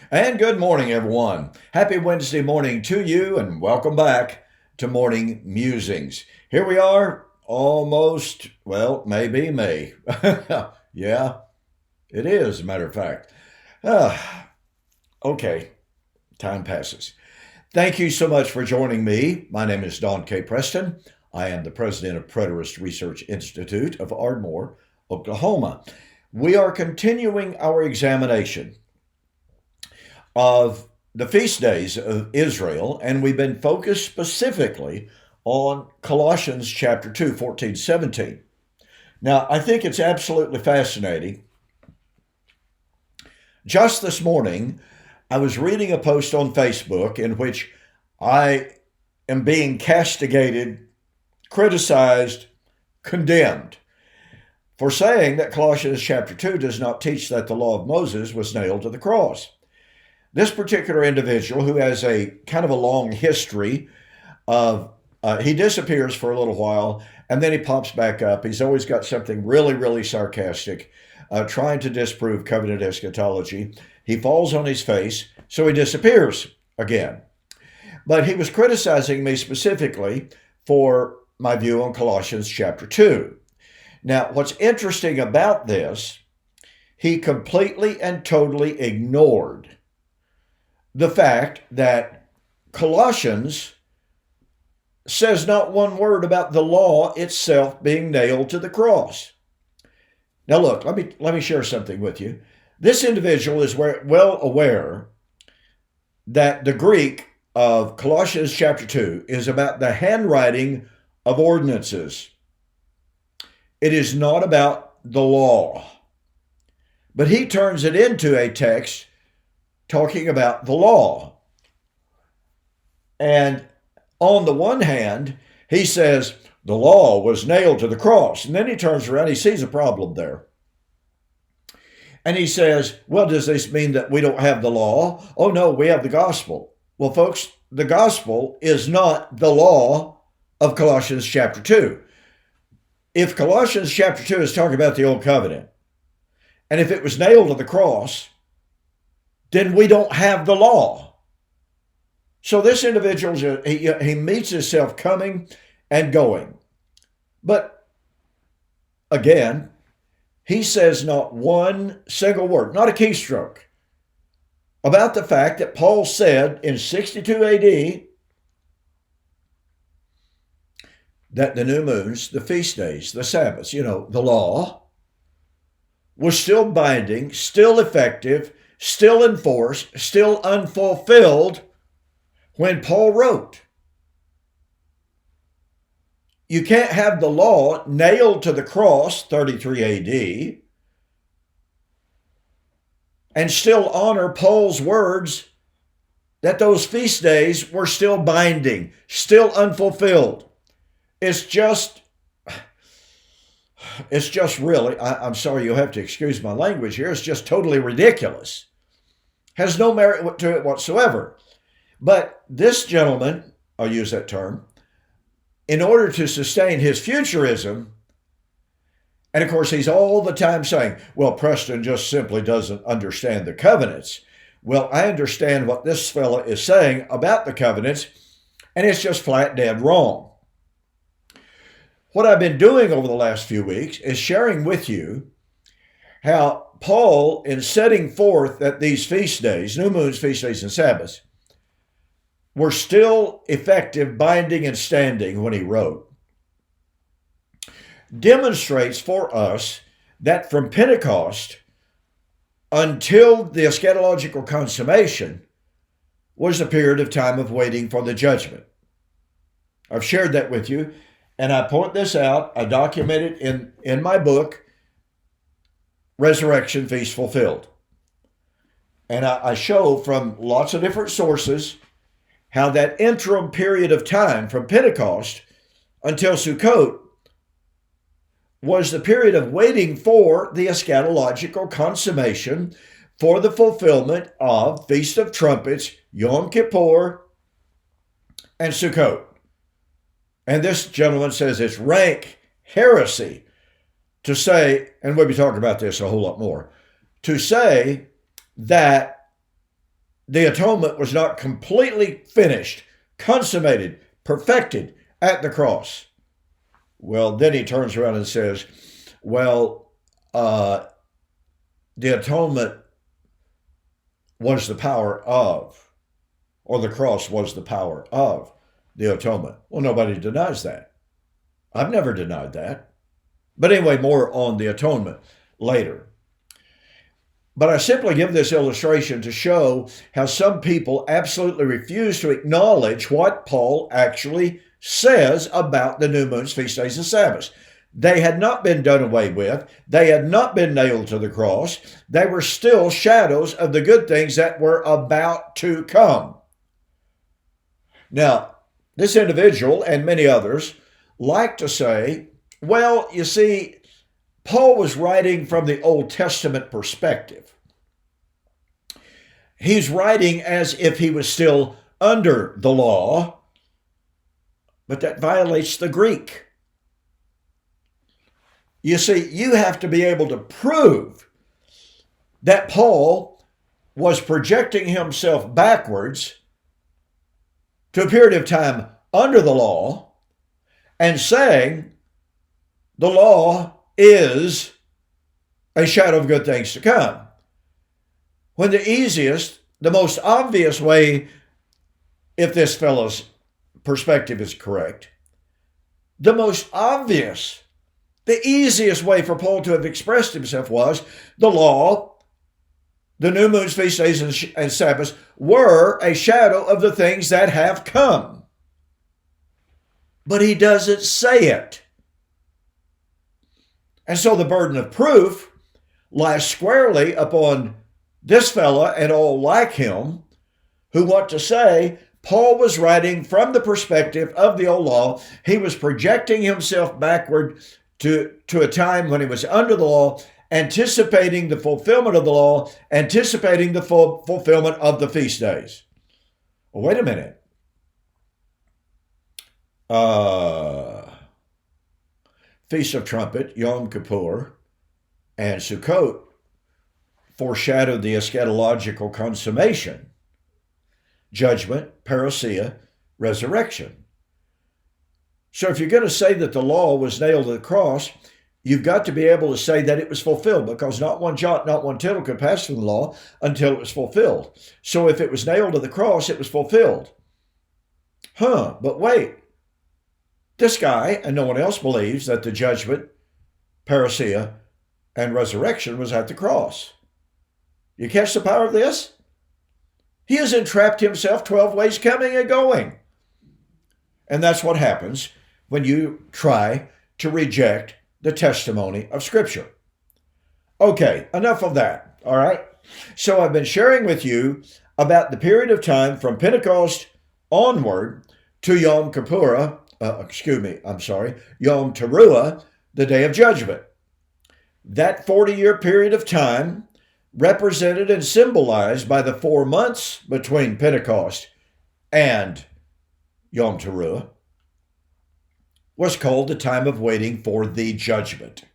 And good morning, everyone. Happy Wednesday morning to you, and welcome back to Morning Musings. Here we are, almost, well, maybe May. Yeah, it is, as a matter of fact. Okay, time passes. Thank you so much for joining me. My name is Don K. Preston. I am the president of Preterist Research Institute of Ardmore, Oklahoma. We are continuing our examination of the feast days of Israel, and we've been focused specifically on Colossians chapter 2, 14, 17. Now, I think it's absolutely fascinating. Just this morning, I was reading a post on Facebook in which I am being castigated, criticized, condemned for saying that Colossians chapter 2 does not teach that the law of Moses was nailed to the cross. This particular individual, who has a kind of a long history of, he disappears for a little while and then he pops back up. He's always got something really, really sarcastic, trying to disprove covenant eschatology. He falls on his face, so he disappears again. But he was criticizing me specifically for my view on Colossians chapter 2. Now, what's interesting about this, he completely and totally ignored the fact that Colossians says not one word about the law itself being nailed to the cross. Now look, let me share something with you. This individual is well aware that the Greek of Colossians chapter 2 is about the handwriting of ordinances. It is not about the law. But he turns it into a text talking about the law. And on the one hand, he says the law was nailed to the cross. And then he turns around, he sees a problem there. And he says, well, does this mean that we don't have the law? Oh, no, we have the gospel. Well, folks, the gospel is not the law of Colossians chapter 2. If Colossians chapter 2 is talking about the old covenant, and if it was nailed to the cross, then we don't have the law. So this individual, he meets himself coming and going. But again, he says not one single word, not a keystroke, about the fact that Paul said in 62 AD that the new moons, the feast days, the Sabbaths, the law was still binding, still effective, still in force, still unfulfilled when Paul wrote. You can't have the law nailed to the cross, 33 AD, and still honor Paul's words that those feast days were still binding, still unfulfilled. It's just really, I'm sorry, you'll have to excuse my language here, it's just totally ridiculous. Has no merit to it whatsoever. But this gentleman, I'll use that term, in order to sustain his futurism, and of course he's all the time saying, well, Preston just simply doesn't understand the covenants. Well, I understand what this fella is saying about the covenants, and it's just flat dead wrong. What I've been doing over the last few weeks is sharing with you how Paul, in setting forth that these feast days, new moons, feast days, and Sabbaths, were still effective, binding, and standing when he wrote, demonstrates for us that from Pentecost until the eschatological consummation was a period of time of waiting for the judgment. I've shared that with you, and I point this out. I document it in my book, Resurrection Feast Fulfilled. And I show from lots of different sources how that interim period of time from Pentecost until Sukkot was the period of waiting for the eschatological consummation for the fulfillment of Feast of Trumpets, Yom Kippur, and Sukkot. And this gentleman says it's rank heresy to say, and we'll be talking about this a whole lot more, to say that the atonement was not completely finished, consummated, perfected at the cross. Well, then he turns around and says, well, the atonement was the power of, or the cross was the power of the atonement. Well, nobody denies that. I've never denied that. But anyway, more on the atonement later. But I simply give this illustration to show how some people absolutely refuse to acknowledge what Paul actually says about the new moons, feast days, and Sabbaths. They had not been done away with. They had not been nailed to the cross. They were still shadows of the good things that were about to come. Now, this individual and many others like to say, well, you see, Paul was writing from the Old Testament perspective. He's writing as if he was still under the law, but that violates the Greek. You see, you have to be able to prove that Paul was projecting himself backwards to a period of time under the law and saying the law is a shadow of good things to come. When the easiest, the most obvious way, if this fellow's perspective is correct, the most obvious, the easiest way for Paul to have expressed himself was the law, the new moons, feast days, and Sabbaths were a shadow of the things that have come. But he doesn't say it. And so the burden of proof lies squarely upon this fella and all like him who want to say Paul was writing from the perspective of the old law. He was projecting himself backward to a time when he was under the law, anticipating the fulfillment of the law, anticipating the fulfillment of the feast days. Well, wait a minute. Feast of Trumpet, Yom Kippur, and Sukkot foreshadowed the eschatological consummation, judgment, parousia, resurrection. So if you're going to say that the law was nailed to the cross, you've got to be able to say that it was fulfilled, because not one jot, not one tittle could pass from the law until it was fulfilled. So if it was nailed to the cross, it was fulfilled. But wait. This guy and no one else believes that the judgment, parousia, and resurrection was at the cross. You catch the power of this? He has entrapped himself 12 ways coming and going. And that's what happens when you try to reject the testimony of Scripture. Okay, enough of that, all right? So I've been sharing with you about the period of time from Pentecost onward to Yom Kippur, Yom Teruah, the Day of Judgment. That 40-year period of time, represented and symbolized by the 4 months between Pentecost and Yom Teruah, was called the time of waiting for the judgment.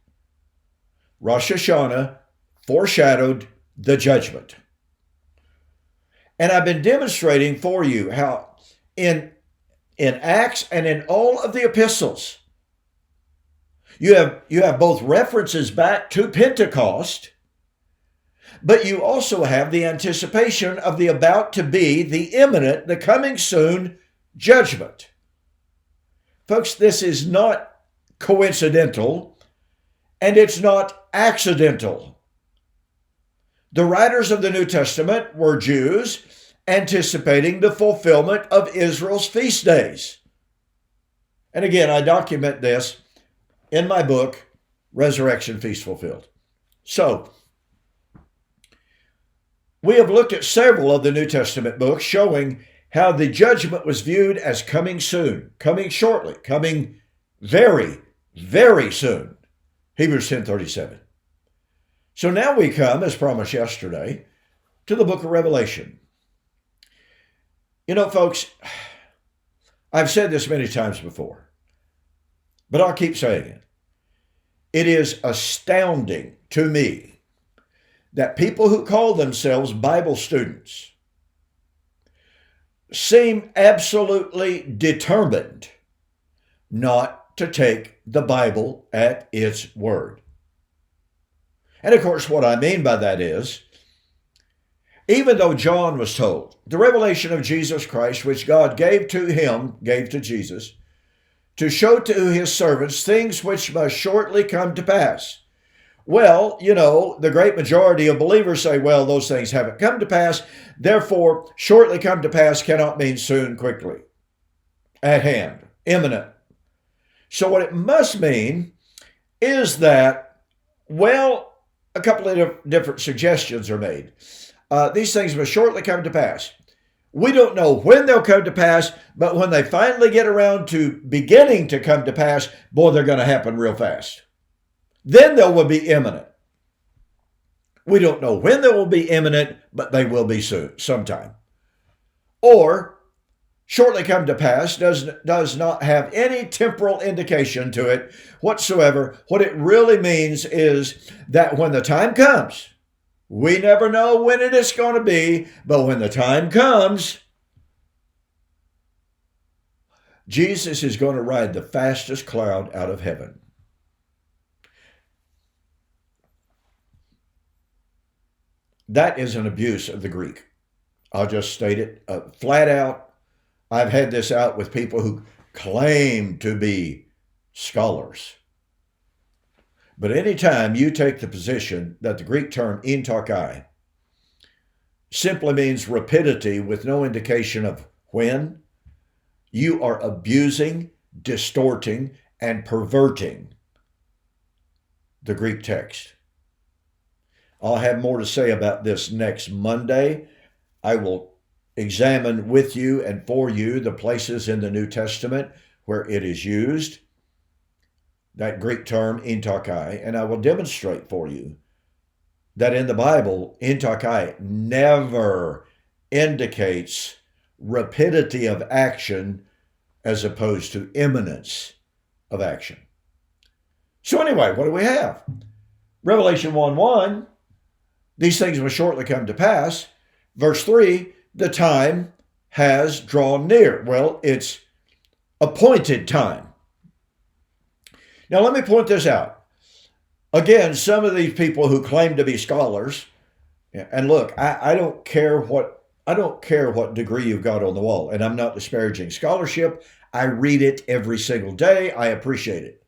Rosh Hashanah foreshadowed the judgment. And I've been demonstrating for you how in Acts and in all of the epistles, you have both references back to Pentecost, but you also have the anticipation of the about to be, the imminent, the coming soon judgment. Folks, this is not coincidental, and it's not accidental. The writers of the New Testament were Jews anticipating the fulfillment of Israel's feast days. And again, I document this in my book, Resurrection Feast Fulfilled. So, we have looked at several of the New Testament books showing how the judgment was viewed as coming soon, coming shortly, coming very, very soon. Hebrews 10:37. So now we come, as promised yesterday, to the book of Revelation. You know, folks, I've said this many times before, but I'll keep saying it. It is astounding to me that people who call themselves Bible students, seem absolutely determined not to take the Bible at its word. And of course, what I mean by that is, even though John was told the revelation of Jesus Christ, which God gave to Jesus, to show to his servants things which must shortly come to pass. Well, the great majority of believers say, well, those things haven't come to pass. Therefore, shortly come to pass cannot mean soon, quickly, at hand, imminent. So what it must mean is that, well, a couple of different suggestions are made. These things must shortly come to pass. We don't know when they'll come to pass, but when they finally get around to beginning to come to pass, boy, they're going to happen real fast. Then they will be imminent. We don't know when they will be imminent, but they will be soon, sometime. Or, shortly come to pass does not have any temporal indication to it whatsoever. What it really means is that when the time comes, we never know when it is going to be, but when the time comes, Jesus is going to ride the fastest cloud out of heaven. That is an abuse of the Greek. I'll just state it flat out. I've had this out with people who claim to be scholars. But anytime you take the position that the Greek term entarkai simply means rapidity with no indication of when, you are abusing, distorting, and perverting the Greek text. I'll have more to say about this next Monday. I will examine with you and for you the places in the New Testament where it is used, that Greek term, entarkai, and I will demonstrate for you that in the Bible, entarkai never indicates rapidity of action as opposed to imminence of action. So anyway, what do we have? Revelation 1:1, these things will shortly come to pass. Verse 3, the time has drawn near. Well, it's appointed time. Now, let me point this out. Again, some of these people who claim to be scholars, and look, I don't care what degree you've got on the wall, and I'm not disparaging scholarship. I read it every single day. I appreciate it.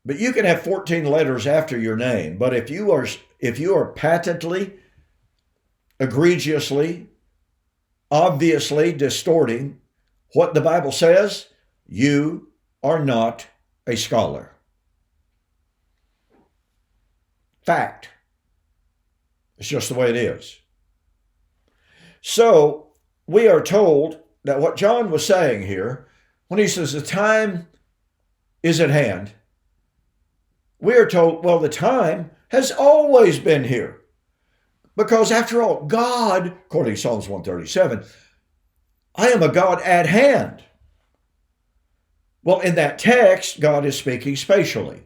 But you can have 14 letters after your name, but if you are patently, egregiously, obviously distorting what the Bible says, you are not a scholar. Fact. It's just the way it is. So we are told that what John was saying here, when he says the time is at hand, we are told, well, the time has always been here. Because after all, God, according to Psalms 137, I am a God at hand. Well, in that text, God is speaking spatially.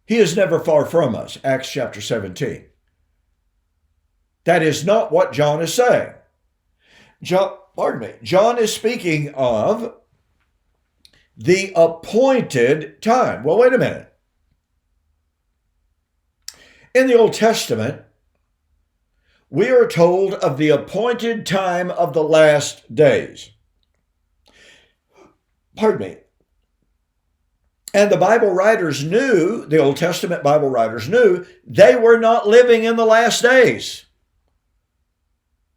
He is never far from us, Acts chapter 17. That is not what John is saying. John is speaking of the appointed time. Well, wait a minute. In the Old Testament, we are told of the appointed time of the last days. And the Bible writers knew, the Old Testament Bible writers knew, they were not living in the last days.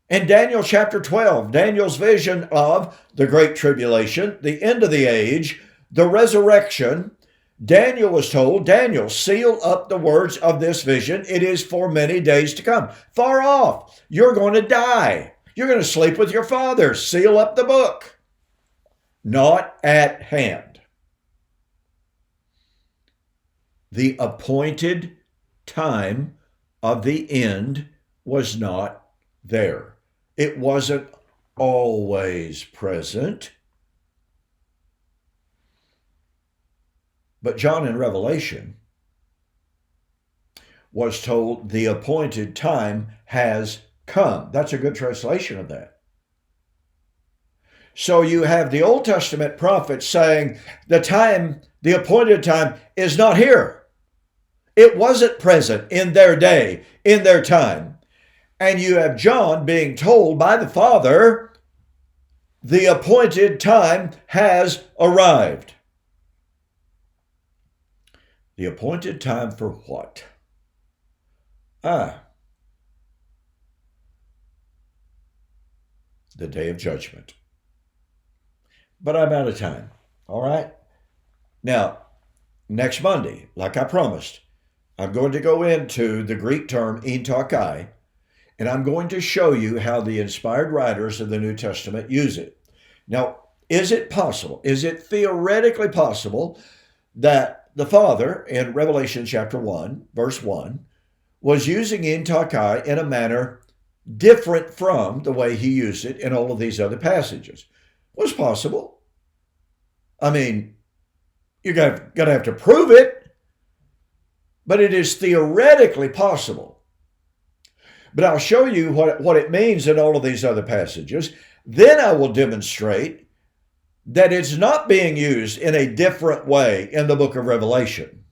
In Daniel chapter 12, Daniel's vision of the Great Tribulation, the end of the age, the resurrection, Daniel was told, Daniel, seal up the words of this vision. It is for many days to come. Far off, you're going to die. You're going to sleep with your fathers. Seal up the book. Not at hand. The appointed time of the end was not there. It wasn't always present. But John in Revelation was told the appointed time has come. That's a good translation of that. So you have the Old Testament prophets saying the appointed time is not here. It wasn't present in their day, in their time. And you have John being told by the Father, the appointed time has arrived. The appointed time for what? The day of judgment. But I'm out of time. All right? Now, next Monday, like I promised, I'm going to go into the Greek term entokai, and I'm going to show you how the inspired writers of the New Testament use it. Now, is it possible? Is it theoretically possible that the Father in Revelation chapter 1, verse 1, was using entokai in a manner different from the way he used it in all of these other passages? Was possible. I mean, you're going to have to prove it, but it is theoretically possible. But I'll show you what it means in all of these other passages. Then I will demonstrate that it's not being used in a different way in the book of Revelation.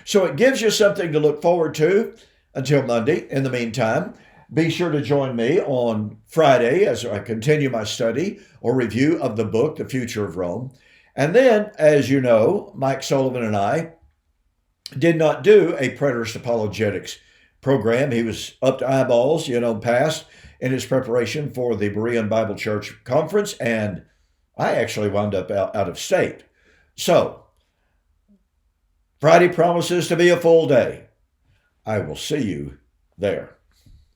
So it gives you something to look forward to until Monday. In the meantime, be sure to join me on Friday as I continue my study or review of the book, The Future of Rome. And then, as you know, Mike Sullivan and I did not do a preterist apologetics program. He was up to eyeballs, past in his preparation for the Berean Bible Church Conference, and I actually wound up out of state. So, Friday promises to be a full day. I will see you there.